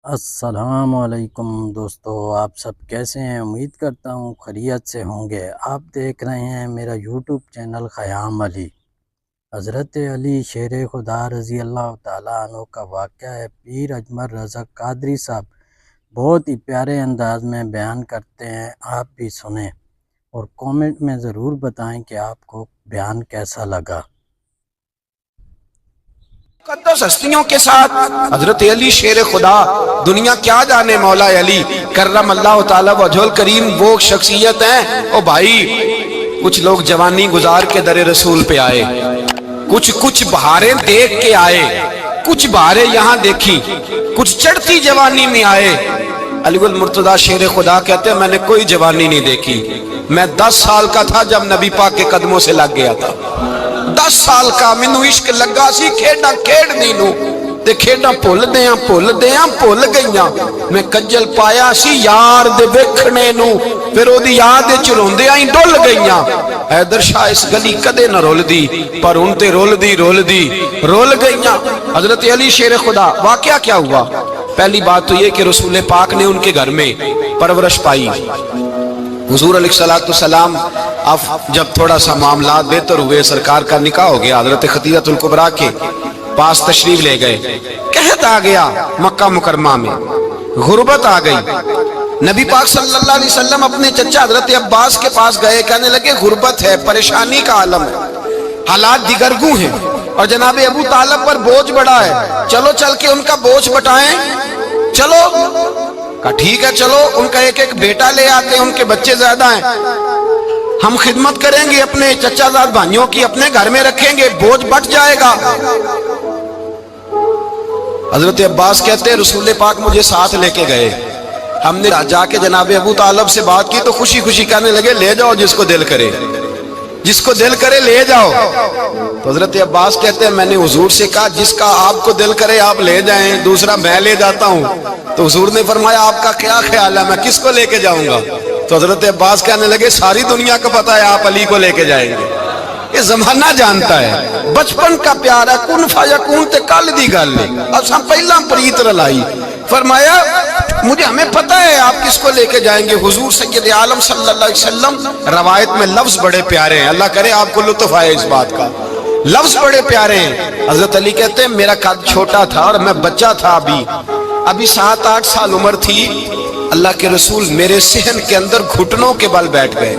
السلام علیکم دوستو، آپ سب کیسے ہیں؟ امید کرتا ہوں خیریت سے ہوں گے۔ آپ دیکھ رہے ہیں میرا یوٹیوب چینل خیام علی۔ حضرت علی شیر خدا رضی اللہ تعالیٰ عنہ کا واقعہ ہے۔ پیر اجمل رضا قادری صاحب بہت ہی پیارے انداز میں بیان کرتے ہیں، آپ بھی سنیں اور کومنٹ میں ضرور بتائیں کہ آپ کو بیان کیسا لگا۔ مقدس ہستیوں کے ساتھ حضرت علی شیر خدا، دنیا کیا جانے مولا علی کرم اللہ تعالی وجہ الکریم، وہ شخصیت ہیں۔ او بھائی، کچھ لوگ جوانی گزار کے در رسول پہ آئے، کچھ بہاریں دیکھ کے آئے، کچھ بہاریں یہاں دیکھی، کچھ چڑھتی جوانی میں آئے۔ علی المرتضیٰ شیر خدا کہتے ہیں میں نے کوئی جوانی نہیں دیکھی، میں 10 سال کا تھا جب نبی پاک کے قدموں سے لگ گیا تھا۔ 10 سال کا مینوں عشق لگا سی، کھیڈاں کھیڈنی نو تے کھیڈاں بھول بھول گئیاں۔ میں کجل پایا سی یار دے ویکھنے نو، پھر او دی یاد وچ روندیاں ہی ڈل گئیاں۔ حیدر شاہ اس گلی کدے نہ رول دی، پر ہن تے رول دی رول گئیاں۔ حضرت علی شیر خدا، واقعہ کیا ہوا؟ پہلی بات تو یہ کہ رسول پاک نے ان کے گھر میں پرورش پائی۔ حضور علیہ السلام اب جب تھوڑا سا معاملات بہتر ہوئے، سرکار کا نکاح ہو گیا، حضرت خدیجہ الکبریٰ کے پاس تشریف لے گئے۔ قحط آ گیا مکہ مکرمہ میں، غربت آ گئی۔ نبی پاک صلی اللہ علیہ وسلم اپنے چچا حضرت عباس کے پاس گئے، کہنے لگے غربت ہے، پریشانی کا عالم ہے، حالات دیگرگوں ہیں، اور جناب ابو طالب پر بوجھ بڑا ہے، چلو چل کے ان کا بوجھ بٹائیں۔ چلو کہا ٹھیک ہے، چلو ان کا ایک بیٹا لے آتے ہیں، ان کے بچے زیادہ ہیں، ہم خدمت کریں گے اپنے چچا زاد بھائیوں کی، اپنے گھر میں رکھیں گے، بوجھ بٹ جائے گا۔ حضرت عباس کہتے ہیں رسول پاک مجھے ساتھ لے کے گئے، ہم نے جا کے جناب ابو طالب سے بات کی تو خوشی خوشی کہنے لگے لے جاؤ جس کو دل کرے لے جاؤ۔ تو حضرت عباس کہتے ہیں میں نے حضور سے کہا جس کا آپ کو دل کرے آپ لے جائیں، دوسرا میں لے جاتا ہوں۔ تو حضور نے فرمایا آپ کا کیا خیال ہے، میں کس کو لے کے جاؤں گا؟ تو حضرت عباس کہنے لگے ساری دنیا کو پتا ہے آپ علی کو لے کے جائیں گے، یہ زمانہ جانتا ہے، بچپن کا پیار ہے، کن فیکون تے کل دی گل ہے، اساں پہلا پریت رلائی۔ فرمایا مجھے ہمیں پتہ ہے آپ کس کو لے کے جائیں گے۔ حضور سید عالم صلی اللہ علیہ وسلم، روایت میں لفظ بڑے پیارے ہیں، اللہ کرے آپ کو لطف آئے اس بات کا، لفظ بڑے پیارے ہیں۔ حضرت علی کہتے ہیں میرا قد چھوٹا تھا اور میں بچہ تھا، ابھی 7-8 سال عمر تھی، اللہ کے رسول میرے صحن کے اندر گھٹنوں کے بل بیٹھ گئے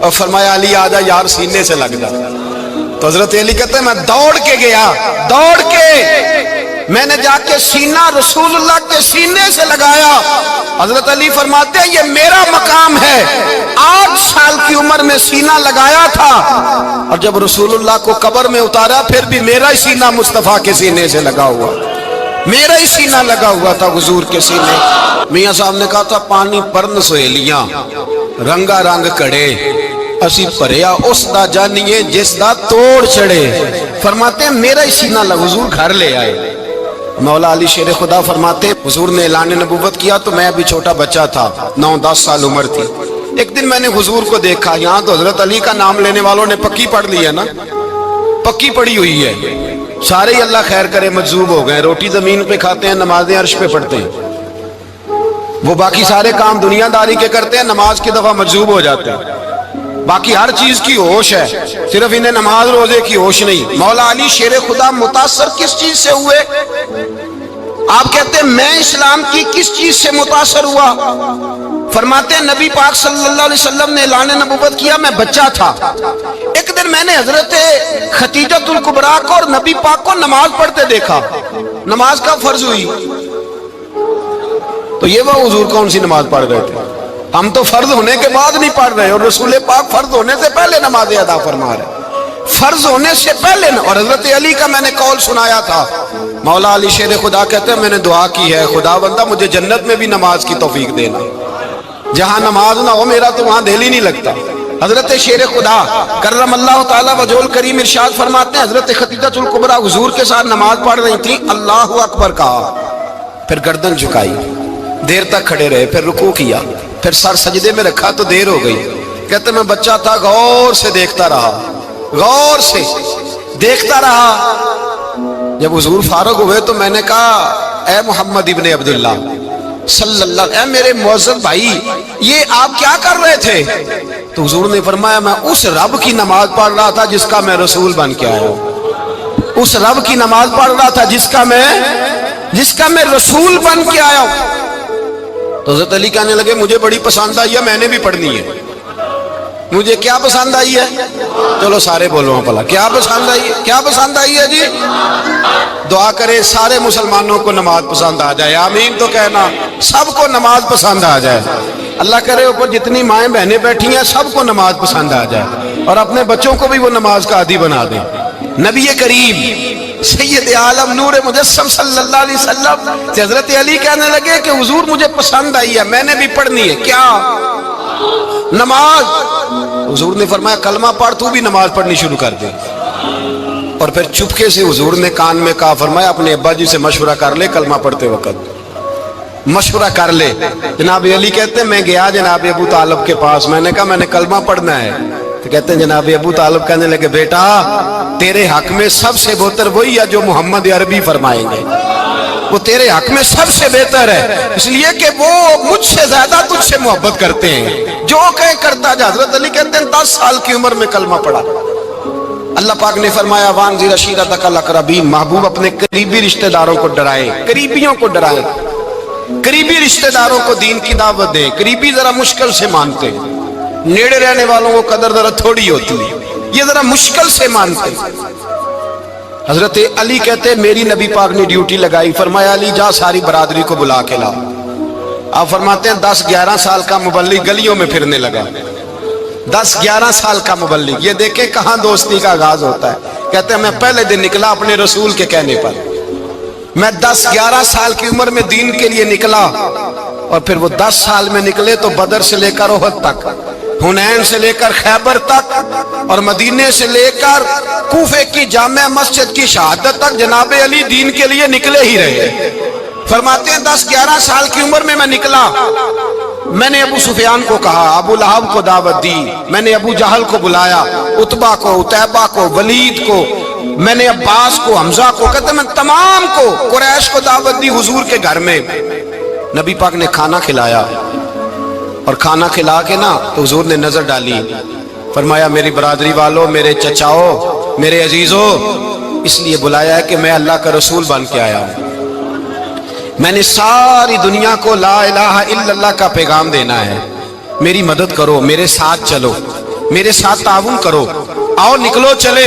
اور فرمایا علی آجا یار سینے سے لگ جا۔ تو حضرت علی کہتے ہیں میں دوڑ کے گیا، میں نے جا کے سینہ رسول اللہ کے سینے سے لگایا۔ حضرت علی فرماتے ہیں یہ میرا مقام ہے، 8 سال کی عمر میں سینہ لگایا تھا، اور جب رسول اللہ کو قبر میں اتارا پھر بھی میرا ہی سینہ مصطفیٰ کے سینے سے لگا ہوا، میرا ہی سینہ لگا ہوا تھا حضور کے سینے۔ میاں صاحب نے کہا تھا پانی پرن سہیلیاں رنگا رنگ کڑے، اسی پریا اس دا جانیے جس دا توڑ چڑے۔ فرماتے ہیں میرا ہی سینہ لگا، حضور گھر لے آئے۔ مولا علی شیر خدا فرماتے ہیں حضور نے اعلان نبوت کیا تو میں ابھی چھوٹا بچہ تھا، 9-10 سال عمر تھی۔ ایک دن میں نے حضور کو دیکھا، یہاں تو حضرت علی کا نام لینے والوں نے پکی پڑھ لی ہے نا، پکی پڑھی ہوئی ہے، سارے ہی اللہ خیر کرے مجذوب ہو گئے، روٹی زمین پہ کھاتے ہیں، نمازیں عرش پہ پڑھتے ہیں، وہ باقی سارے کام دنیا داری کے کرتے ہیں، نماز کی دفعہ مجذوب ہو جاتے ہیں، باقی ہر چیز کی ہوش ہے، صرف انہیں نماز روزے کی ہوش نہیں۔ مولا علی شیر خدا متاثر کس چیز سے ہوئے؟ آپ کہتے ہیں میں اسلام کی کس چیز سے متاثر ہوا؟ فرماتے ہیں نبی پاک صلی اللہ علیہ وسلم نے اعلان نبوت کیا، میں بچہ تھا، ایک دن میں نے حضرت خدیجہ الکبریٰ کو اور نبی پاک کو نماز پڑھتے دیکھا۔ نماز کا فرض ہوئی تو یہ وہ حضور کون سی نماز پڑھ رہے تھے؟ ہم تو فرض ہونے کے بعد نہیں پڑھ رہے، اور رسول پاک فرض ہونے سے پہلے نماز ادا فرما رہے، فرض ہونے سے پہلے۔ اور حضرت علی کا میں نے قول سنایا تھا، مولا علی شیر خدا کہتے ہیں میں نے دعا کی ہے خدا بندہ مجھے جنت میں بھی نماز کی توفیق دینا، جہاں نماز نہ ہو میرا تو وہاں دل ہی نہیں لگتا۔ حضرت شیر خدا کرم اللہ تعالیٰ وجہ الکریم ارشاد فرماتے ہیں حضرت خدیجہ الکبریٰ حضور کے ساتھ نماز پڑھ رہی تھی، اللہ اکبر کہا، پھر گردن جھکائی، دیر تک کھڑے رہے، پھر رکوع کیا، پھر سر سجدے میں رکھا تو دیر ہو گئی۔ کہتے میں بچہ تھا، غور سے دیکھتا رہا۔ جب حضور فارغ ہوئے تو میں نے کہا اے محمد ابن عبداللہ صلی اللہ، اے میرے معزز بھائی یہ آپ کیا کر رہے تھے؟ تو حضور نے فرمایا میں اس رب کی نماز پڑھ رہا تھا جس کا میں رسول بن کے آیا ہوں، اس رب کی نماز پڑھ رہا تھا جس کا میں رسول بن کے آیا ہوں۔ تو حضرت علی کہنے لگے مجھے بڑی پسند آئی ہے، میں نے بھی پڑھنی ہے۔ مجھے کیا پسند آئی ہے؟ چلو سارے بولو پلا کیا پسند آئی ہے؟ کیا پسند آئی ہے جی؟ دعا کرے سارے مسلمانوں کو نماز پسند آ جائے، آمین تو کہنا، سب کو نماز پسند آ جائے۔ اللہ کرے اوپر جتنی مائیں بہنیں بیٹھی ہیں سب کو نماز پسند آ جائے، اور اپنے بچوں کو بھی وہ نماز کا عادی بنا دیں۔ نبی کریم سید عالم نور مجسم صلی اللہ علیہ وسلم سے حضرت علی کہنے لگے کہ حضور مجھے پسند آئی ہے، میں نے بھی پڑھنی ہے۔ کیا؟ نماز۔ حضور نے فرمایا کلمہ پڑھ، تو بھی نماز پڑھنی شروع کر دے۔ اور پھر چپکے سے حضور نے کان میں کہا، فرمایا اپنے ابا جی سے مشورہ کر لے کلمہ پڑھتے وقت، مشورہ کر لے۔ جناب علی کہتے ہیں میں گیا جناب ابو طالب کے پاس، میں نے کہا میں نے کلمہ پڑھنا ہے۔ تو کہتے ہیں جناب ابو طالب کہنے لگے بیٹا تیرے حق میں سب سے بہتر وہی ہے جو محمد عربی فرمائیں گے، وہ تیرے حق میں سب سے بہتر ہے، اس لیے کہ وہ مجھ سے زیادہ تجھ سے محبت کرتے ہیں، جو کہے کرتا جا۔ حضرت علی کہتے ہیں 10 سال کی عمر میں کلمہ پڑھا۔ اللہ پاک نے فرمایا وانذر عشیرتک الاقربین، محبوب اپنے قریبی رشتہ داروں کو ڈرائے، قریبیوں کو ڈرائے، قریبی رشتہ داروں کو دین کی دعوت دے۔ قریبی ذرا مشکل سے مانتے، نیڑے رہنے والوں کو قدر ذرا تھوڑی ہوتی ہے، یہ ذرا مشکل سے مانتے۔ حضرت علی کہتے میری نبی پاک نے ڈیوٹی لگائی، فرمایا علی جا ساری برادری کو بلا کے لا۔ آپ فرماتے ہیں 10-11 سال کا مبلغ گلیوں میں پھرنے لگا، 10-11 سال کا مبلغ۔ یہ دیکھیں کہاں دوستی کا آغاز ہوتا ہے۔ کہتے ہیں میں پہلے دن نکلا اپنے رسول کے کہنے پر، میں 10-11 سال کی عمر میں دین کے لیے نکلا، اور پھر وہ 10 سال میں نکلے تو بدر سے لے کر احد تک، حنین سے لے کر خیبر تک، اور مدینے سے لے کر کوفے کی جامع مسجد کی شہادت تک جناب علی دین کے لیے نکلے ہی رہے۔ فرماتے ہیں 10-11 سال کی عمر میں نکلا، میں نے ابو سفیان کو کہا، ابو لہب کو دعوت دی، میں نے ابو جہل کو بلایا، عتبہ کو، عتیبہ کو، ولید کو، میں نے عباس کو، حمزہ کو، کہتے میں تمام کو، قریش کو دعوت دی حضور کے گھر میں۔ نبی پاک نے کھانا کھلایا، اور کھانا کھلا کے نا تو حضور نے نظر ڈالی، فرمایا میری برادری والوں، میرے چچاؤ، میرے عزیزوں، اس لیے بلایا ہے کہ میں اللہ کا رسول بن کے آیا ہوں، میں نے ساری دنیا کو لا الہ الا اللہ کا پیغام دینا ہے، میری مدد کرو، میرے ساتھ چلو، میرے ساتھ تعاون کرو، آؤ نکلو چلے،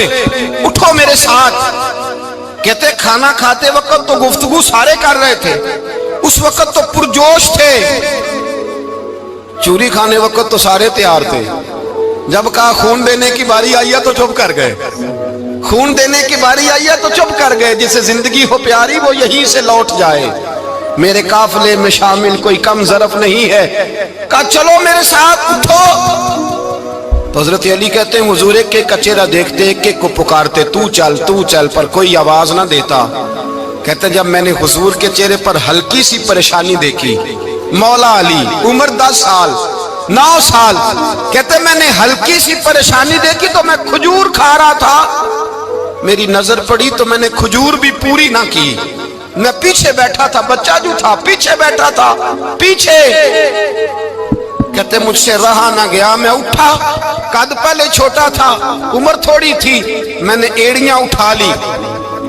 اٹھو میرے ساتھ۔ کہتے کھانا کھاتے وقت تو گفتگو سارے کر رہے تھے، اس وقت تو پرجوش تھے، چوری کھانے وقت تو سارے تیار تھے، جب کہا خون دینے کی باری آئی ہے تو چپ کر گئے، خون دینے کی باری آئی ہے تو چپ کر گئے، جسے زندگی ہو پیاری وہ یہیں سے لوٹ جائے، میرے قافلے میں شامل کوئی کم ظرف نہیں ہے، کہا چلو میرے ساتھ اٹھو۔ تو حضرت علی کہتے ہیں حضور ایک ایک کا چہرہ دیکھتے، ایک ایک کو پکارتے، تو چل پر کوئی آواز نہ دیتا۔ کہتے جب میں نے حضور کے چہرے پر ہلکی سی پریشانی دیکھی، مولا علی عمر 10 سال 9 سال، کہتے میں نے ہلکی سی پریشانی دیکھی تو میں کھجور کھا رہا تھا، میری نظر پڑی تو میں نے کھجور بھی پوری نہ کی، میں پیچھے بیٹھا تھا، بچہ جو تھا پیچھے بیٹھا تھا، پیچھے۔ کہتے مجھ سے رہا نہ گیا، میں اٹھا، قد پہلے چھوٹا تھا، عمر تھوڑی تھی، میں نے ایڑیاں اٹھا لی،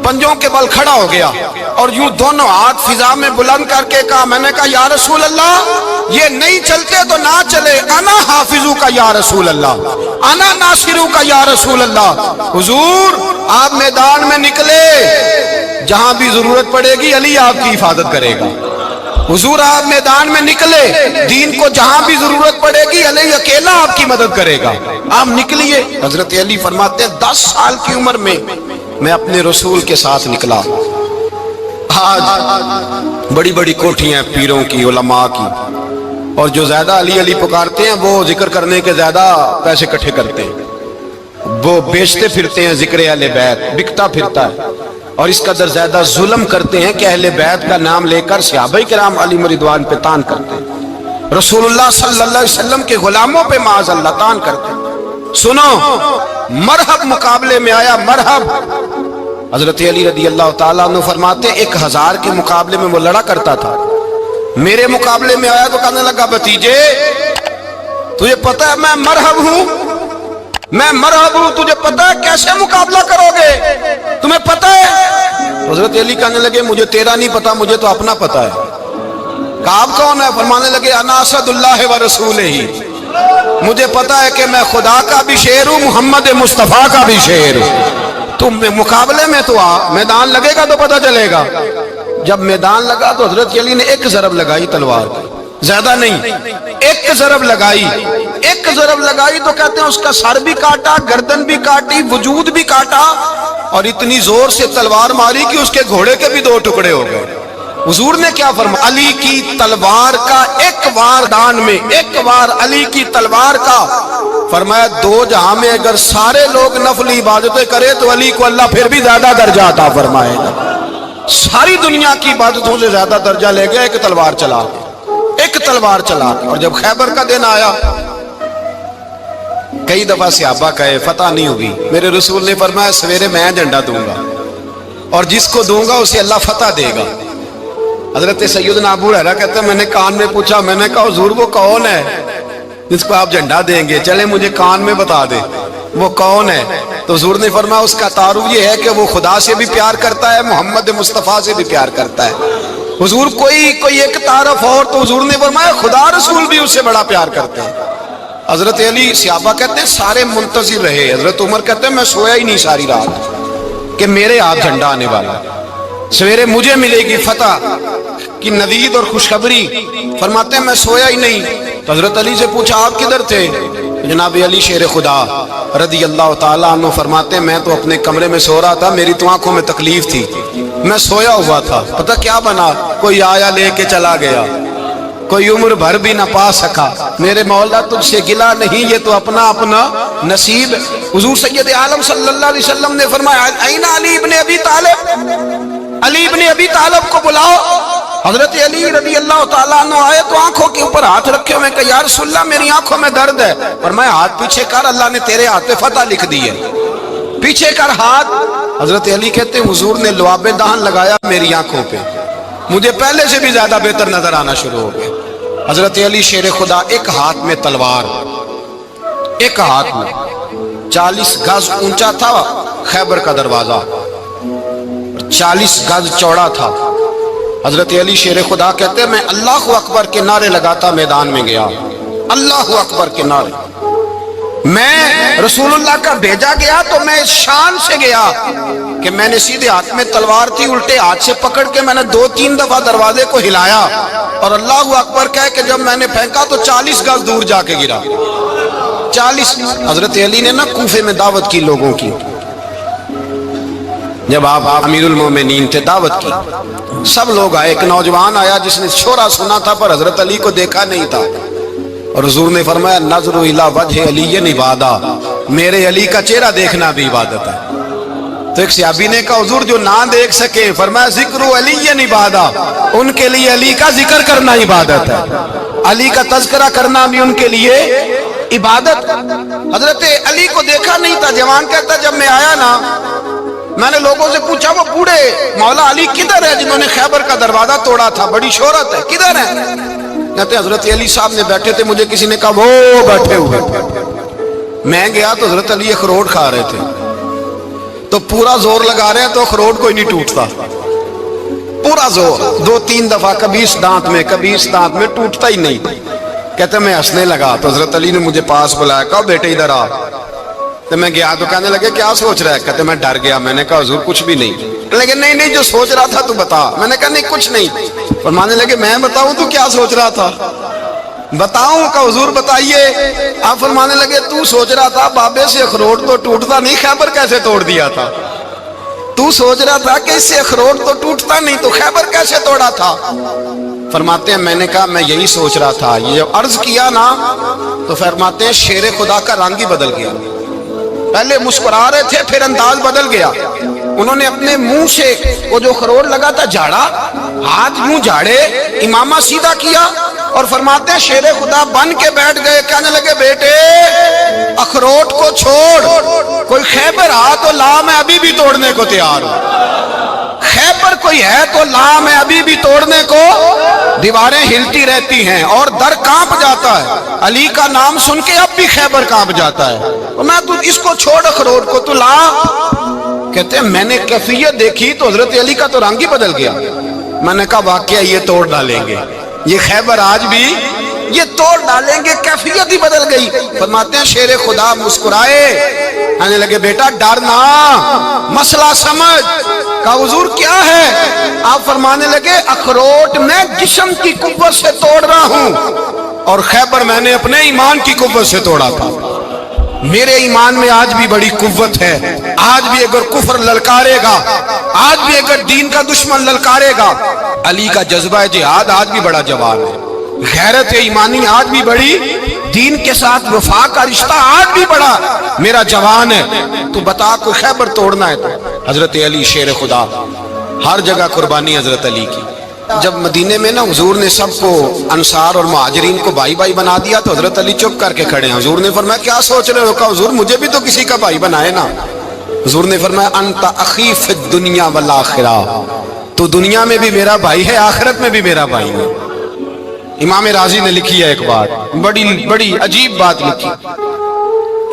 پنجوں کے بل کھڑا ہو گیا، اور یوں دونوں ہاتھ فضا میں بلند کر کے کہا، میں نے کہا یا رسول اللہ یہ نہیں چلتے تو نہ چلے، انا حافظو کا یا رسول اللہ، انا ناصرو کا یا رسول اللہ۔ حضور آپ میدان میں نکلے، جہاں بھی ضرورت پڑے گی علی آپ کی حفاظت کرے گا، حضور آپ میدان میں نکلے، دین کو جہاں بھی ضرورت پڑے گی علی اکیلا آپ کی مدد کرے گا، آپ نکلیے۔ حضرت علی فرماتے ہیں 10 سال کی عمر میں میں اپنے رسول کے ساتھ نکلا۔ آج بڑی بڑی کوٹھیاں پیروں کی، علماء کی، اور جو زیادہ علی علی پکارتے ہیں وہ ذکر کرنے کے زیادہ پیسے اکٹھے کرتے ہیں، وہ بیچتے پھرتے ہیں ذکر اہل بیت، بکتا پھرتا ہے، اور اس قدر زیادہ ظلم کرتے ہیں کہ اہل بیت کا نام لے کر صحابہ کرام علیہم رضوان پہ تان کرتے ہیں، رسول اللہ صلی اللہ علیہ وسلم کے غلاموں پہ معاذ اللہ تان کرتے ہیں۔ سنو، مرحب مقابلے میں آیا، مرحب، حضرت علی رضی اللہ تعالیٰ عنہ فرماتے 1000 کے مقابلے میں وہ لڑا کرتا تھا، میرے مقابلے میں آیا تو کہنے لگا بھتیجے تجھے پتہ ہے میں مرحب ہوں، میں مرحب ہوں، تجھے پتہ ہے کیسے مقابلہ کرو گے، تمہیں پتہ ہے؟ حضرت علی کہنے لگے مجھے تیرا نہیں پتا، مجھے تو اپنا پتہ ہے۔ کہا آپ کون ہے؟ فرمانے لگے انا اسد اللہ و رسولہ، مجھے پتا ہے کہ میں خدا کا بھی شیر ہوں، محمد مصطفیٰ کا بھی شیر ہوں۔ تم مقابلے میں تو آ، میدان لگے گا تو پتہ چلے گا۔ جب میدان لگا تو حضرت علی نے ایک ضرب لگائی تلوار کی، زیادہ نہیں، ایک ضرب لگائی، ایک ضرب لگائی تو کہتے ہیں اس کا سر بھی کاٹا، گردن بھی کاٹی، وجود بھی کاٹا، اور اتنی زور سے تلوار ماری کہ اس کے گھوڑے کے بھی 2 ٹکڑے ہو گئے۔ حضور نے کیا فرمایا؟ علی کی تلوار کا ایک وار دان میں، ایک وار علی کی تلوار کا، فرمایا 2 جہاں میں اگر سارے لوگ نفل عبادتیں کرے تو علی کو اللہ پھر بھی زیادہ درجہ عطا فرمائے گا۔ ساری دنیا کی عبادتوں سے زیادہ درجہ لے گیا ایک تلوار چلا کے، ایک تلوار چلا کے۔ اور جب خیبر کا دن آیا، کئی دفعہ صحابہ کہے فتح نہیں ہوگی، میرے رسول نے فرمایا سویرے میں جھنڈا دوں گا اور جس کو دوں گا اسے اللہ فتح دے گا۔ حضرت سیدنا ابو ہریرہ کہتے ہیں میں نے کان میں پوچھا، میں نے کہا حضور وہ کون ہے جس کو آپ جھنڈا دیں گے؟ چلے مجھے کان میں بتا دے وہ کون ہے۔ تو حضور نے فرمایا اس کا تعارف یہ ہے کہ وہ خدا سے بھی پیار کرتا ہے، محمد مصطفیٰ سے بھی پیار کرتا ہے۔ حضور کوئی ایک تعارف اور، تو حضور نے فرمایا خدا رسول بھی اس سے بڑا پیار کرتے ہیں۔ حضرت علی صحابہ کہتے ہیں سارے منتظر رہے، حضرت عمر کہتے ہیں میں سویا ہی نہیں ساری رات کہ میرے ہاتھ جھنڈا آنے والا، سویرے مجھے ملے گی فتح کی نوید اور خوشخبری۔ فرماتے ہیں میں سویا ہی نہیں۔ تو حضرت علی سے پوچھا آپ کدھر تھے؟ جناب علی شیر خدا رضی اللہ تعالیٰ عنہ فرماتے ہیں میں تو اپنے کمرے میں سو رہا تھا، میری تو آنکھوں میں تکلیف تھی، میں سویا ہوا تھا، پتہ کیا بنا؟ کوئی آیا لے کے چلا گیا، کوئی عمر بھر بھی نہ پا سکا۔ میرے مولا تجھ سے گلا نہیں، یہ تو اپنا اپنا نصیب۔ حضور سید عالم صلی اللہ علیہ وسلم نے فرمایا این علی ابن ابی طالب، علی ابن ابی طالب کو بلاؤ۔ حضرت علی رضی اللہ تعالیٰ عنہ آئے تو آنکھوں کے اوپر ہاتھ رکھے ہوئے کہ یا رسول اللہ میری آنکھوں میں درد ہے، فرمایا ہاتھ پیچھے کر، اللہ نے تیرے ہاتھ پہ فتح لکھ دی ہے، پیچھے کر ہاتھ۔ حضرت علی کہتے ہیں حضور نے لعاب دہن لگایا میری آنکھوں پہ، مجھے پہلے سے بھی زیادہ بہتر نظر آنا شروع ہو گیا۔ حضرت علی شیر خدا ایک ہاتھ میں تلوار، ایک ہاتھ میں 40 گز اونچا تھا خیبر کا دروازہ، 40 گز چوڑا تھا۔ حضرت علی شیر خدا کہتے ہیں میں اللہ اکبر کے نعرے لگاتا میدان میں گیا، اللہ اکبر کے نعرے۔ میں رسول اللہ کا بھیجا گیا تو میں اس شان سے گیا کہ میں نے سیدھے ہاتھ میں تلوار تھی، الٹے ہاتھ سے پکڑ کے میں نے 2-3 دفعہ دروازے کو ہلایا اور اللہ اکبر کہہ کہ جب میں نے پھینکا تو 40 گز دور جا کے گرا، 40۔ حضرت علی نے نا کوفے میں دعوت کی لوگوں کی، جب آپ امیر المومنین تھے دعوت کی، سب لوگ آئے، ایک نوجوان آیا جس نے شورا سنا تھا پر حضرت علی کو دیکھا نہیں تھا، اور حضور نے فرمایا نظر الی وجہ علی عبادہ، میرے علی کا چہرہ دیکھنا بھی عبادت ہے۔ تو ایک صحابی نے کہا حضور جو نہ دیکھ سکے، فرمایا ذکر علی عبادہ، ان کے لیے علی کا ذکر کرنا عبادت ہے، علی کا تذکرہ کرنا بھی ان کے لیے عبادت۔ حضرت علی کو دیکھا نہیں تھا، جوان کہتا جب میں آیا نا میں نے لوگوں سے پوچھا وہ بوڑھے مولا علی کدھر ہے جنہوں نے خیبر کا دروازہ توڑا تھا، بڑی شہرت ہے، کدھر ہے؟ کہتے حضرت علی صاحب نے بیٹھے تھے، مجھے کسی نے کہا وہ بیٹھے ہوئے۔ میں گیا تو حضرت علی اخروٹ کھا رہے تھے، تو پورا زور لگا رہے ہیں تو اخروٹ کوئی نہیں ٹوٹتا، پورا زور 2-3 دفعہ، کبھی اس دانت میں کبھی اس دانت میں، ٹوٹتا ہی نہیں۔ کہتے میں ہنسنے لگا تو حضرت علی نے مجھے پاس بلایا، کہا بیٹے ادھر آ۔ تو میں گیا تو کہنے لگے کیا سوچ رہا ہے؟ کہتے میں ڈر گیا، میں نے کہا حضور کچھ بھی نہیں۔ لیکن نہیں جو سوچ رہا تھا تو بتا۔ میں نے کہا نہیں کچھ نہیں۔ فرمانے لگے میں بتاؤں تو کیا سوچ رہا تھا؟ بتاؤں؟ کہ حضور بتائیے۔ آپ فرمانے لگے تو سوچ رہا تھا بابے سے اخروٹ تو ٹوٹتا نہیں، خیبر کیسے توڑ دیا تھا؟ تو سوچ رہا تھا کہ اس سے اخروٹ تو ٹوٹتا نہیں تو خیبر کیسے توڑا تھا؟ فرماتے ہیں میں نے کہا میں یہی سوچ رہا تھا۔ یہ جب عرض کیا نا تو فرماتے ہیں شیر خدا کا رنگ ہی بدل گیا، پہلے مسکرا رہے تھے پھر انداز بدل گیا۔ انہوں نے اپنے منہ سے وہ جو خروٹ لگا تھا جھاڑا، ہاتھ منہ جھاڑے، امامہ سیدھا کیا اور فرماتے ہیں شیر خدا بن کے بیٹھ گئے، کہنے لگے بیٹے اخروٹ کو چھوڑ، کوئی خیبر آ تو لا، میں ابھی بھی توڑنے کو تیار ہوں، خیبر کوئی ہے تو لا، میں ابھی بھی توڑنے کو، دیواریں ہلتی رہتی ہیں اور در کانپ جاتا ہے، علی کا نام سن کے اب بھی خیبر کانپ جاتا ہے، میں تو اس کو چھوڑ اخروٹ کو تو لا۔ کہتے ہیں میں نے کیفیت دیکھی تو حضرت علی کا تو رنگ ہی بدل گیا، میں نے کہا واقعہ یہ توڑ ڈالیں گے، یہ خیبر آج بھی یہ توڑ ڈالیں گے، کیفیت ہی بدل گئی۔ فرماتے ہیں شیر خدا مسکرائے، کہنے لگے بیٹا ڈرنا، مسئلہ سمجھ۔ کہا حضور کیا ہے؟ آپ فرمانے لگے اخروٹ میں جسم کی قوت سے توڑ رہا ہوں اور خیبر میں نے اپنے ایمان کی قوت سے توڑا تھا، میرے ایمان میں آج بھی بڑی قوت ہے، آج بھی اگر کفر للکارے گا، آج بھی اگر دین کا دشمن للکارے گا، علی کا جذبہ جہاد آج بھی بڑا جوان ہے، غیرت ایمانی آج بھی بڑی، دین کے ساتھ وفا کا رشتہ آج بھی بڑا میرا جوان ہے، تو بتا کوئی خیبر توڑنا ہے تو۔ حضرت علی شیر خدا، ہر جگہ قربانی حضرت علی کی۔ جب مدینے میں نا حضور نے سب کو انصار اور مہاجرین کو بھائی بھائی بنا دیا تو حضرت علی چپ کر کے کھڑے ہیں، حضور نے فرمایا کیا سوچ رہے ہو؟ کہا حضور مجھے بھی تو کسی کا بھائی بنائے نا۔ حضور نے فرمایا انت اخی فی الدنیا والآخرہ، تو دنیا میں بھی میرا بھائی ہے، آخرت میں بھی میرا بھائی ہے۔ امام راضی نے لکھی ہے ایک بات، بڑی عجیب بات لکھی۔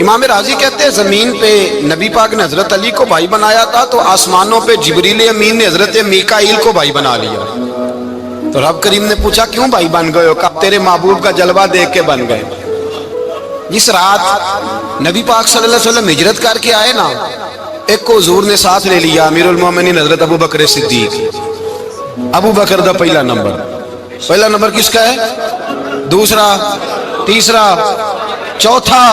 امام راضی کہتے ہیں زمین پہ نبی پاک نے حضرت علی کو بھائی بنایا تھا تو آسمانوں پہ جبریل امین نے حضرت میکائیل کو بھائی بنا لیا، تو رب کریم نے پوچھا کیوں بھائی بن گئے ہو؟ کہا تیرے محبوب کا جلوہ دیکھ کے بن گئے۔ جس رات نبی پاک صلی اللہ علیہ وسلم ہجرت کر کے آئے نا، ایک کو حضور نے ساتھ لے لیا، امیر المومنین حضرت ابو بکر صدیق۔ ابو بکر دا پہلا نمبر کس کا ہے؟ دوسرا، تیسرا، چوتھا،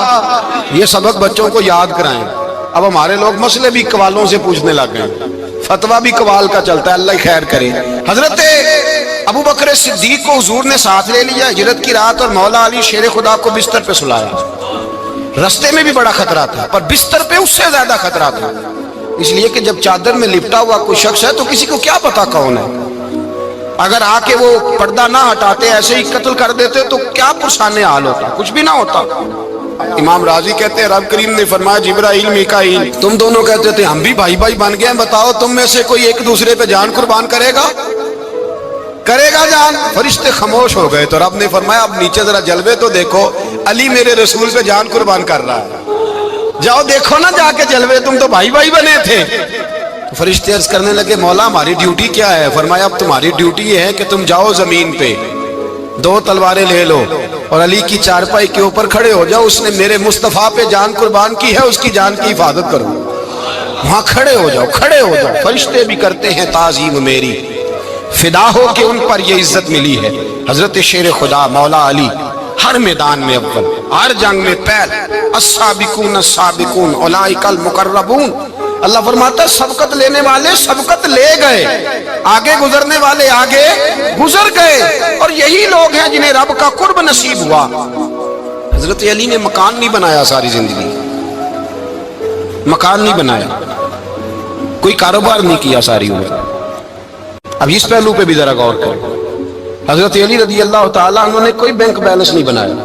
یہ سبق بچوں کو یاد کرائیں۔ اب ہمارے لوگ مسئلے بھی قوالوں سے پوچھنے لگ گئے، فتویٰ بھی قوال کا چلتا ہے، اللہ ہی خیر کرے۔ حضرت ابو بکر صدیق کو حضور نے ساتھ لے لیا ہجرت کی رات، اور مولا علی شیر خدا کو بستر پہ سلایا۔ رستے میں بھی بڑا خطرہ تھا پر بستر پہ اس سے زیادہ خطرہ تھا، اس لیے کہ جب چادر میں لپٹا ہوا کوئی شخص ہے تو کسی کو کیا پتا کون ہے، اگر آ کے وہ پردہ نہ ہٹاتے ایسے ہی قتل کر دیتے تو کیا پرسانے حال ہوتا، کچھ بھی نہ ہوتا۔ امام راضی کہتے ہیں رب کریم نے فرمایا جبرائیل میکائیل تم دونوں کہتے تھے ہم بھی بھائی بھائی بن گئے ہیں، بتاؤ تم میں سے کوئی ایک دوسرے پہ جان قربان کرے گا جان؟ فرشتے خاموش ہو گئے تو رب نے فرمایا اب نیچے ذرا جلوے تو دیکھو، علی میرے رسول پہ جان قربان کر رہا ہے، جاؤ دیکھو نا جا کے جلوے، تم تو بھائی بھائی بنے تھے۔ تو فرشتے عرض کرنے لگے مولا ہماری ڈیوٹی کیا ہے؟ فرمایا اب تمہاری ڈیوٹی یہ ہے کہ تم جاؤ زمین پہ 2 تلواریں لے لو اور علی کی چارپائی کے اوپر کھڑے ہو جاؤ، اس نے میرے مصطفیٰ پہ جان قربان کی ہے، اس کی جان کی حفاظت کرو، وہاں کھڑے ہو جاؤ۔ فرشتے بھی کرتے ہیں تعظیم میری، فدا ہو کہ ان پر یہ عزت ملی ہے۔ حضرت شیر خدا مولا علی ہر میدان میں اول، ہر جنگ میں پہل، السابقون السابقون اولئک المقربون۔ اللہ فرماتا ہے سبقت لینے والے سبقت لے گئے، آگے گزرنے والے آگے گزر گئے، اور یہی لوگ ہیں جنہیں رب کا قرب نصیب ہوا۔ حضرت علی نے مکان نہیں بنایا، ساری زندگی مکان نہیں بنایا، کوئی کاروبار نہیں کیا ساری عمر۔ اب اس پہلو پہ بھی ذرا غور کریں، حضرت علی رضی اللہ تعالیٰ انہوں نے کوئی بینک بیلنس نہیں بنایا۔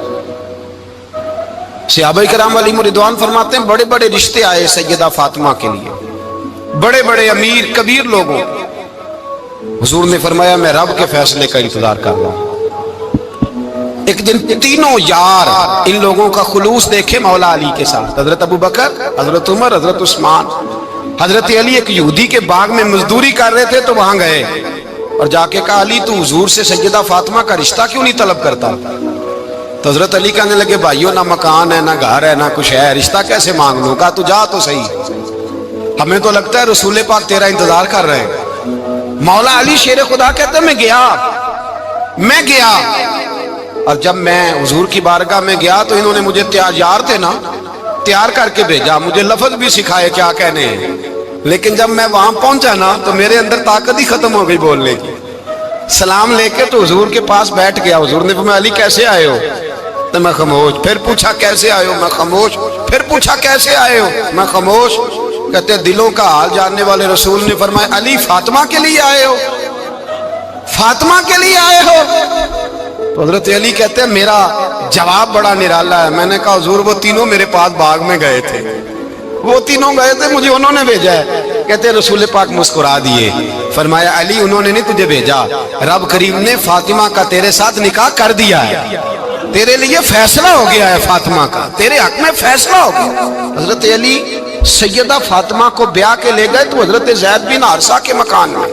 صحابہ کرام علیہم رضوان فرماتے ہیں بڑے بڑے رشتے آئے سیدہ فاطمہ کے لیے، بڑے بڑے امیر کبیر لوگوں، حضور نے فرمایا میں رب کے فیصلے کا انتظار کر رہا ہوں۔ ایک دن تینوں یار ان لوگوں کا خلوص دیکھے مولا علی کے ساتھ، حضرت ابو بکر، حضرت عمر، حضرت عثمان۔ حضرت علی ایک یہودی کے باغ میں مزدوری کر رہے تھے تو وہاں گئے اور جا کے کہا علی تو حضور سے سیدہ فاطمہ کا رشتہ کیوں نہیں طلب کرتا؟ تو حضرت علی کہنے لگے بھائیو نہ مکان ہے نہ گھر ہے نہ کچھ ہے، رشتہ کیسے مانگ لوں؟ کہا تو جا تو صحیح، ہمیں تو لگتا ہے رسول پاک تیرا انتظار کر رہے ہیں۔ مولا علی شیر خدا کہتے ہیں میں گیا اور جب میں حضور کی بارگاہ میں گیا تو انہوں نے مجھے یار تھے نا تیار کر کے بھیجا، مجھے لفظ بھی سکھائے کیا کہنے ہیں، لیکن جب میں وہاں پہنچا نا تو میرے اندر طاقت ہی ختم ہو گئی بولنے کی۔ سلام لے کے تو حضور کے پاس بیٹھ گیا، حضور نے فرمایا علی کیسے آئے ہو؟ تو میں خاموش، پھر پوچھا کیسے آئے ہو؟ میں خاموش، پھر پوچھا کیسے آئے ہو؟ میں خاموش۔ کہتے دلوں کا حال جاننے والے رسول نے فرمایا علی فاطمہ کے لیے آئے ہو؟ فاطمہ کے لیے آئے ہو؟ تو حضرت علی کہتے ہیں میرا جواب بڑا نرالا ہے. میں نے کہا حضور وہ تینوں میرے پاس باغ میں گئے تھے, وہ تینوں گئے تھے, مجھے انہوں نے بھیجا ہے. کہتے ہیں رسول پاک مسکرا دیے, فرمایا علی انہوں نے نہیں تجھے بھیجا, رب کریم نے فاطمہ کا تیرے ساتھ نکاح کر دیا ہے, تیرے لیے فیصلہ ہو گیا ہے فاطمہ کا, تیرے حق میں فیصلہ ہو گیا. حضرت علی سیدہ فاطمہ کو بیاہ کے لے گئے تو حضرت زید بن حارثہ کے مکان میں,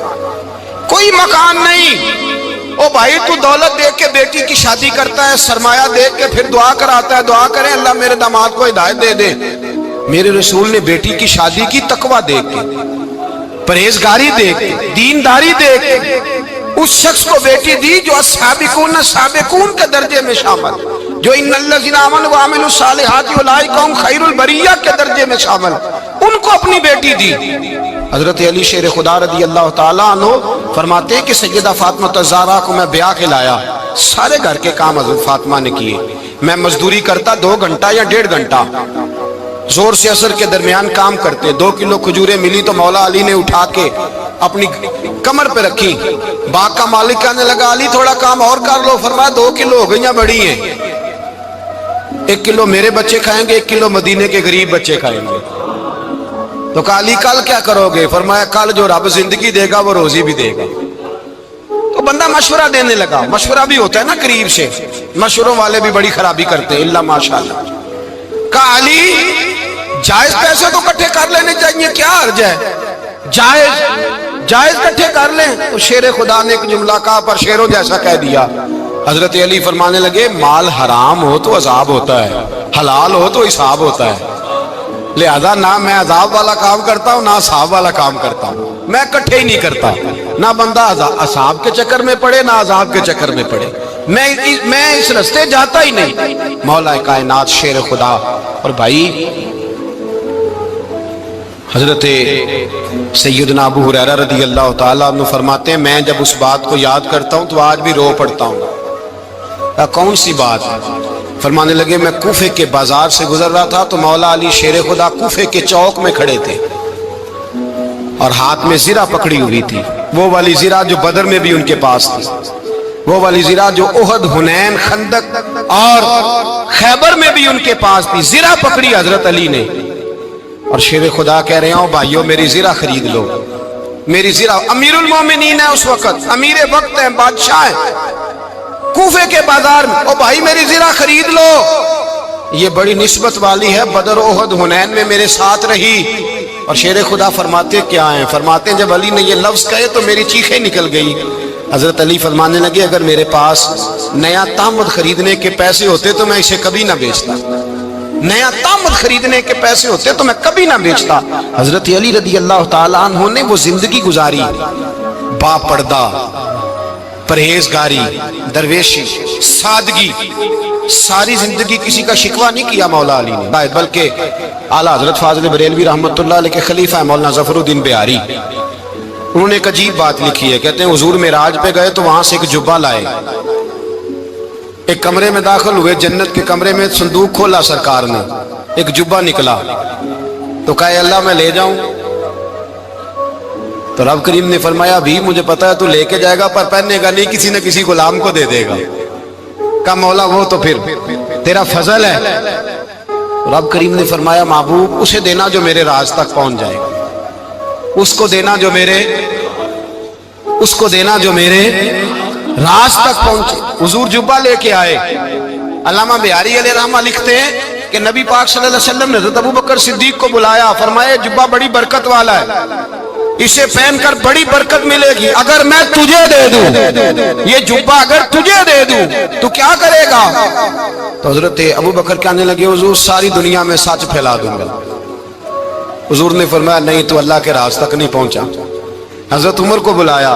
کوئی مکان نہیں. او بھائی تو دولت دیکھ کے بیٹی کی شادی کرتا ہے, سرمایہ دیکھ کے پھر دعا کراتا ہے, دعا کریں اللہ میرے داماد کو ہدایت دے دے. میرے رسول نے بیٹی کی شادی کی تقوی دیکھ کے, پرہیزگاری دیکھ کے, دینداری دیکھ کے اس شخص کو بیٹی دی جو السابقون سابقون کے درجے میں شامل, جو ان الذین آمنوا وعملوا الصالحات اولئک هم خیر البریہ کے درجے میں شامل, ان کو اپنی بیٹی دی. حضرت علی شیر خدا رضی اللہ تعالیٰ عنہ فرماتے ہیں کہ سیدہ فاطمہ الزہرا کو میں بیاہ کے لایا, سارے گھر کے کام حضرت فاطمہ نے کیے. میں مزدوری کرتا 2 گھنٹہ یا 1.5 گھنٹہ, زور سے اثر کے درمیان کام کرتے. 2 کلو کھجوریں ملی تو مولا علی نے اٹھا کے اپنی کمر پہ رکھی. باغ کا مالک کہنے لگا علی تھوڑا کام اور کر لو. فرمایا 2 کلو ہو گئیں بڑی ہیں, 1 کلو میرے بچے کھائیں گے, 1 کلو مدینے کے غریب بچے کھائیں گے. تو کہا علی کل کیا کرو گے؟ فرمایا کل جو رب زندگی دے گا وہ روزی بھی دے گا. تو بندہ مشورہ دینے لگا, مشورہ بھی ہوتا ہے نا قریب سے, مشوروں والے بھی بڑی خرابی کرتے ہیں اللہ ماشاءاللہ. کہا علی جائز پیسے تو کٹھے کر لینے چاہیے, کیا حرج ہے, جائز کٹھے کر لیں. تو شیر خدا نے ایک جملہ کہا پر شیروں جیسا کہہ دیا. حضرت علی فرمانے لگے مال حرام ہو تو عذاب ہوتا ہے, حلال ہو تو حساب ہوتا ہے, لہذا نہ میں عذاب والا کام کرتا ہوں نہ حساب والا کام کرتا ہوں, میں کٹھے ہی نہیں کرتا. نہ بندہ حساب کے چکر میں پڑے نہ عذاب کے چکر میں پڑے, میں اس رستے جاتا ہی نہیں. مولا کائنات شیر خدا. اور بھائی حضرت سیدنا ابو ہریرہ رضی اللہ تعالیٰ عنہ فرماتے ہیں میں جب اس بات کو یاد کرتا ہوں تو آج بھی رو پڑتا ہوں. کون سی بات؟ فرمانے لگے میں کوفے کے بازار سے گزر رہا تھا تو مولا علی شیر خدا کوفے کے چوک میں کھڑے تھے اور ہاتھ میں زرہ پکڑی ہوئی تھی, وہ والی زرہ جو بدر میں بھی ان کے پاس تھی, وہ والی زرہ جو احد, حنین, خندق اور خیبر میں بھی ان کے پاس تھی. زرہ پکڑی حضرت علی نے اور شیر خدا کہہ رہے ہیں بھائیو میری زرہ خرید لو, میری زرہ. امیر المومنین ہے اس وقت, امیر وقت ہے, بادشاہ ہے کوفے کے بازار میں, او بھائی میری زرہ خرید لو. یہ بڑی نسبت والی ہے, بدر, احد, حنین میں میرے ساتھ رہی. اور شیر خدا فرماتے کیا ہیں؟ فرماتے ہیں جب علی نے یہ لفظ کہے تو میری چیخیں نکل گئی. حضرت علی فرمانے لگے اگر میرے پاس نیا تامد خریدنے کے پیسے ہوتے تو میں اسے کبھی نہ بیچتا, نیا تامد خریدنے کے پیسے ہوتے تو میں کبھی نہ بیچتا. حضرت علی رضی اللہ تعالیٰ عنہ نے وہ زندگی گزاری, با پردہ, پرہیزگاری, درویشی, سادگی, ساری زندگی کسی کا شکوہ نہیں کیا مولا علی نے, بلکہ اعلیٰ حضرت فاضل بریلوی رحمت اللہ علیہ کے خلیفہ مولانا ظفر الدین بہاری, انہوں نے ایک عجیب بات لکھی ہے. کہتے ہیں حضور معراج پہ گئے تو وہاں سے ایک جبہ لائے, ایک کمرے میں داخل ہوئے, جنت کے کمرے میں صندوق کھولا سرکار نے, ایک جبہ نکلا تو کہا اللہ میں لے جاؤں. تو رب کریم نے فرمایا بھی مجھے پتا ہے تو لے کے جائے گا پر پہننے گا نہیں, کسی نہ کسی غلام کو دے دے گا. کہا مولا وہ تو پھر تیرا فضل ہے. رب کریم نے فرمایا محبوب اسے دینا جو میرے راز تک پہنچ جائے, اس کو دینا جو میرے راز تک پہنچے. حضور جبہ لے کے آئے. علامہ بہاری علیہ رحمہ لکھتے ہیں کہ نبی پاک صلی اللہ علیہ وسلم نے حضرت ابوبکر صدیق کو بلایا, فرمایا جبہ بڑی برکت والا ہے, اسے پہن کر بڑی برکت ملے گی, اگر میں تجھے دے دوں, یہ جبہ اگر تجھے دے دوں تو کیا کرے گا؟ تو حضرت ابوبکر کہنے لگے حضور ساری دنیا میں سچ پھیلا دوں گا. حضور نے فرمایا نہیں تو اللہ کے راز تک نہیں پہنچا. حضرت عمر کو بلایا,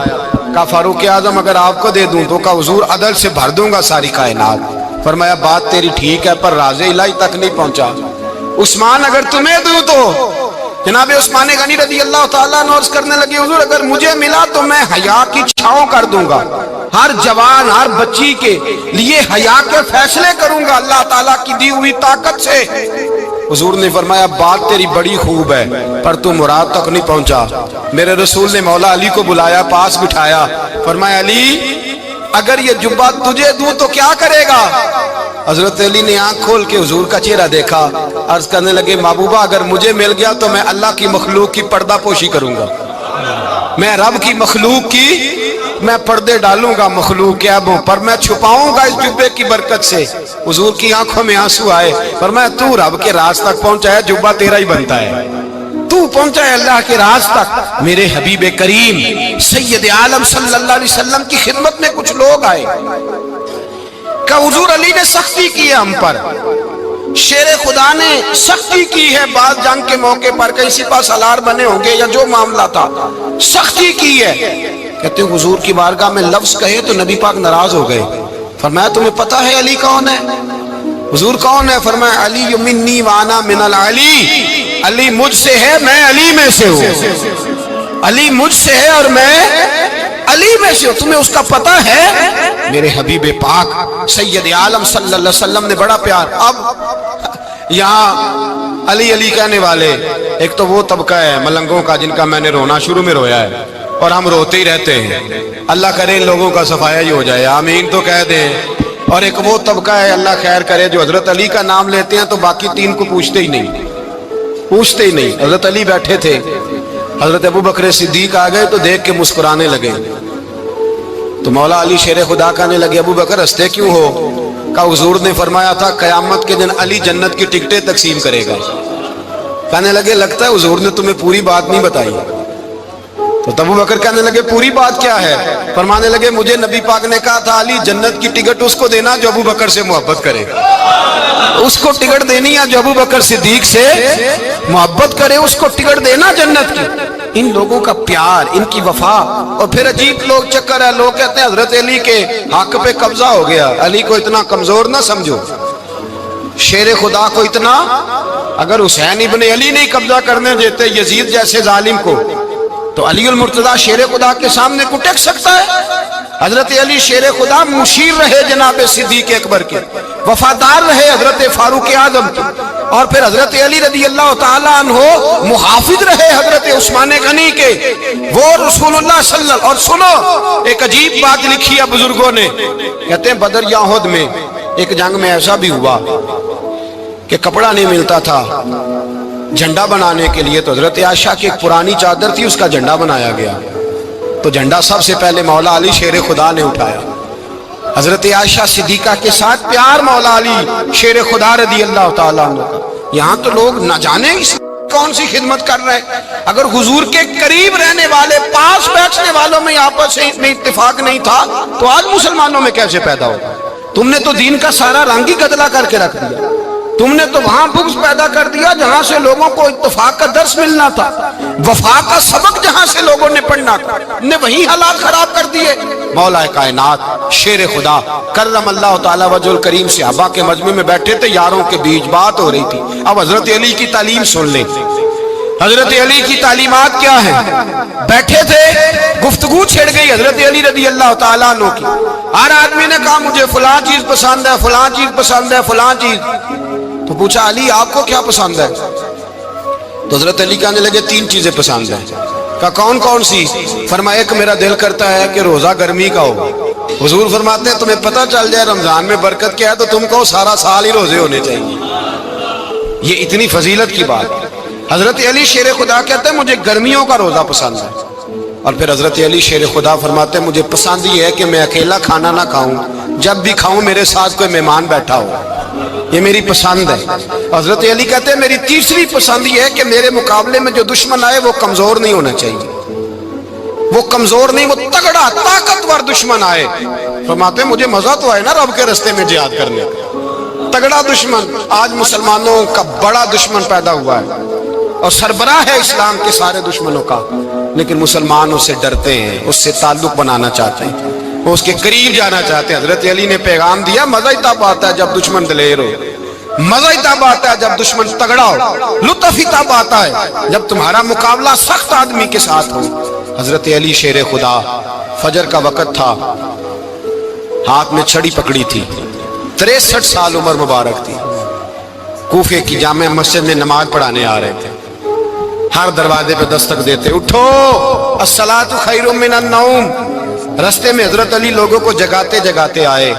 کہا فاروق اعظم اگر آپ کو دے دوں تو کہا حضور عدل سے بھر دوں گا ساری کائنات. فرمایا بات تیری ٹھیک ہے پر راز الہی تک نہیں پہنچا. عثمان اگر تمہیں دوں تو جناب عثمان غنی رضی اللہ تعالیٰ عنہ عرض کرنے لگے حضور اگر مجھے ملا تو میں حیا کی چھاؤں کر دوں گا, ہر جوان ہر بچی کے لیے حیا کے فیصلے کروں گا اللہ تعالیٰ کی دی ہوئی طاقت سے. حضور نے فرمایا بات تیری بڑی خوب ہے پر تو مراد تک نہیں پہنچا. میرے رسول نے مولا علی کو بلایا, پاس بٹھایا, فرمایا علی اگر یہ جبہ تجھے دوں تو کیا کرے گا؟ حضرت علی نے آنکھ کھول کے حضور کا چہرہ دیکھا، عرض کرنے لگے محبوبہ اگر مجھے مل گیا تو میں اللہ کی مخلوق کی پردہ پوشی کروں گا، میں رب کی مخلوق کی میں پردے ڈالوں گا مخلوق کے عیبوں پر، میں چھپاؤں گا اس جبے کی برکت سے۔ حضور کی آنکھوں میں آنسو آئے، فرمایا تو رب کے راز تک پہنچا ہے، جبہ تیرا ہی بنتا ہے، تو پہنچا ہے اللہ کے راز تک۔ میرے حبیب کریم سید عالم صلی اللہ علیہ وسلم کی خدمت میں کچھ لوگ آئے کہ حضور علی نے سختی کی ہے ہم پر، شیر خدا نے سختی کی ہے، بعض جنگ کے موقع پر کہیں سپہ سالار بنے ہوں گے یا جو معاملہ تھا سختی کی ہے۔ کہتے ہیں حضور کی بارگاہ میں لفظ کہے تو نبی پاک ناراض ہو گئے۔ فرمایا تمہیں پتہ ہے علی کون ہے؟ حضور کون ہے؟ فرمایا علی منی وانا من العلی، علی مجھ سے ہے میں علی میں سے ہوں، علی مجھ سے ہے اور میں علی میں سے ہوں، تمہیں اس کا پتہ ہے؟ میرے حبیب پاک سید عالم صلی اللہ علیہ وسلم نے بڑا پیار۔ اب یہاں علی علی کہنے والے ایک تو وہ طبقہ ہے ملنگوں کا جن کا میں نے رونا شروع میں رویا ہے اور ہم روتے ہی رہتے ہیں، اللہ کرے ان لوگوں کا صفایا ہی ہو جائے، آمین تو کہہ دیں۔ اور ایک وہ طبقہ ہے اللہ خیر کرے جو حضرت علی کا نام لیتے ہیں تو باقی تین کو پوچھتے ہی نہیں، پوچھتے ہی نہیں۔ حضرت علی بیٹھے تھے، حضرت ابو بکر صدیق آ گئے تو دیکھ کے مسکرانے لگے، تو مولا علی شیر خدا کہنے لگے ابو بکر ہنستے کیوں ہو؟ کہا حضور نے فرمایا تھا قیامت کے دن علی جنت کی ٹکٹیں تقسیم کرے گا۔ کہنے لگے لگتا ہے حضور نے تمہیں پوری بات نہیں بتائی۔ تو ابو بکر کہنے لگے پوری بات کیا ہے؟ فرمانے لگے مجھے نبی پاک نے کہا تھا علی جنت کی ٹکٹ اس کو دینا جو ابو بکر سے محبت کرے، اس کو ٹکٹ دینی ہے جو ابو بکر صدیق سے محبت کرے، اس کو ٹکٹ دینا جنت کی۔ ان لوگوں کا پیار، ان کی وفا۔ اور پھر عجیب لوگ چکر ہے، لوگ کہتے ہیں حضرت علی کے حق پہ قبضہ ہو گیا، علی کو اتنا کمزور نہ سمجھو، شیر خدا کو اتنا، اگر حسین ابن علی نہیں قبضہ کرنے دیتے یزید جیسے ظالم کو تو علی المرتضیٰ شیر خدا کے سامنے کو ٹک سکتا ہے؟ حضرت علی شیر خدا مشیر رہے جناب صدیق اکبر کے، وفادار رہے حضرت فاروق اعظم کے، اور پھر حضرت علی رضی اللہ تعالیٰ عنہ محافظ رہے حضرت عثمان غنی کے، وہ رسول اللہ صلی اللہ علیہ وسلم۔ اور سنو ایک عجیب بات لکھی ہے بزرگوں نے، کہتے ہیں بدر یا احد میں ایک جنگ میں ایسا بھی ہوا کہ کپڑا نہیں ملتا تھا جھنڈا بنانے کے لیے، تو حضرت عائشہ کی ایک پرانی چادر تھی اس کا جھنڈا بنایا گیا، تو جھنڈا سب سے پہلے مولا علی شیر خدا نے اٹھایا۔ حضرت عائشہ صدیقہ کے ساتھ پیار مولا علی شیر خدا رضی اللہ تعالیٰ عنہ۔ یہاں تو لوگ نہ جانے کون سی خدمت کر رہے ہیں۔ اگر حضور کے قریب رہنے والے پاس بیٹھنے والوں میں آپس میں اتفاق نہیں تھا تو آج مسلمانوں میں کیسے پیدا ہوگا؟ تم نے تو دین کا سارا رنگ ہی گدلا کر کے رکھ دیا، تم نے تو وہاں بغض پیدا کر دیا جہاں سے لوگوں کو اتفاق کا درس ملنا تھا، وفا کا سبق جہاں سے لوگوں نے پڑھنا تھا، نے وہی حالات خراب کر دیے۔ مولا کائنات شیر خدا کرم اللہ تعالیٰ وجہ الکریم صحابہ کے مجمع میں بیٹھے تھے، یاروں کے بیچ بات ہو رہی تھی۔ اب حضرت علی کی تعلیم سن لیں، حضرت علی کی تعلیمات کیا ہیں؟ بیٹھے تھے، گفتگو چھڑ گئی حضرت علی رضی اللہ تعالیٰ عنہ کی، ہر آدمی نے کہا مجھے فلاں چیز پسند ہے، فلاں چیز پسند ہے، فلاں چیز۔ تو پوچھا علی آپ کو کیا پسند ہے؟ تو حضرت علی کہنے لگے تین چیزیں پسند ہیں۔ کہا کون کون سی؟ فرمایا ایک میرا دل کرتا ہے کہ روزہ گرمی کا ہو۔ حضور فرماتے ہیں تمہیں پتہ چل جائے رمضان میں برکت کیا ہے تو تم کو سارا سال ہی روزے ہونے چاہیے، یہ اتنی فضیلت کی بات۔ حضرت علی شیر خدا کہتے ہیں مجھے گرمیوں کا روزہ پسند ہے، اور پھر حضرت علی شیر خدا فرماتے ہیں مجھے پسند یہ ہے کہ میں اکیلا کھانا نہ کھاؤں، جب بھی کھاؤں میرے ساتھ کوئی مہمان بیٹھا ہو، یہ میری پسند ہے۔ حضرت علی کہتے ہیں میری تیسری پسند یہ ہے کہ میرے مقابلے میں جو دشمن آئے وہ کمزور نہیں ہونا چاہیے، وہ کمزور نہیں، وہ تگڑا طاقتور دشمن آئے۔ فرماتے ہیں مجھے مزہ تو آئے نا رب کے رستے میں جہاد کرنے کا، تگڑا دشمن۔ آج مسلمانوں کا بڑا دشمن پیدا ہوا ہے اور سربراہ ہے اسلام کے سارے دشمنوں کا، لیکن مسلمان اس سے ڈرتے ہیں، اس سے تعلق بنانا چاہتے ہیں، وہ اس کے قریب جانا چاہتے ہیں۔ حضرت علی نے پیغام دیا مزہ ہی تب آتا ہے جب دشمن دلیر ہو، مزہ ہی تب آتا ہے جب دشمن تگڑا ہو، لطف ہی تب آتا ہے جب تمہارا مقابلہ سخت آدمی کے ساتھ ہو۔ حضرت علی شیر خدا، فجر کا وقت تھا، ہاتھ میں چھڑی پکڑی تھی، 63 سال عمر مبارک تھی، کوفے کی جامع مسجد میں نماز پڑھانے آ رہے تھے، ہر دروازے پہ دستک دیتے اٹھو الصلاۃ خیر من النوم، رستے میں حضرت علی لوگوں کو جگاتے جگاتے آئے.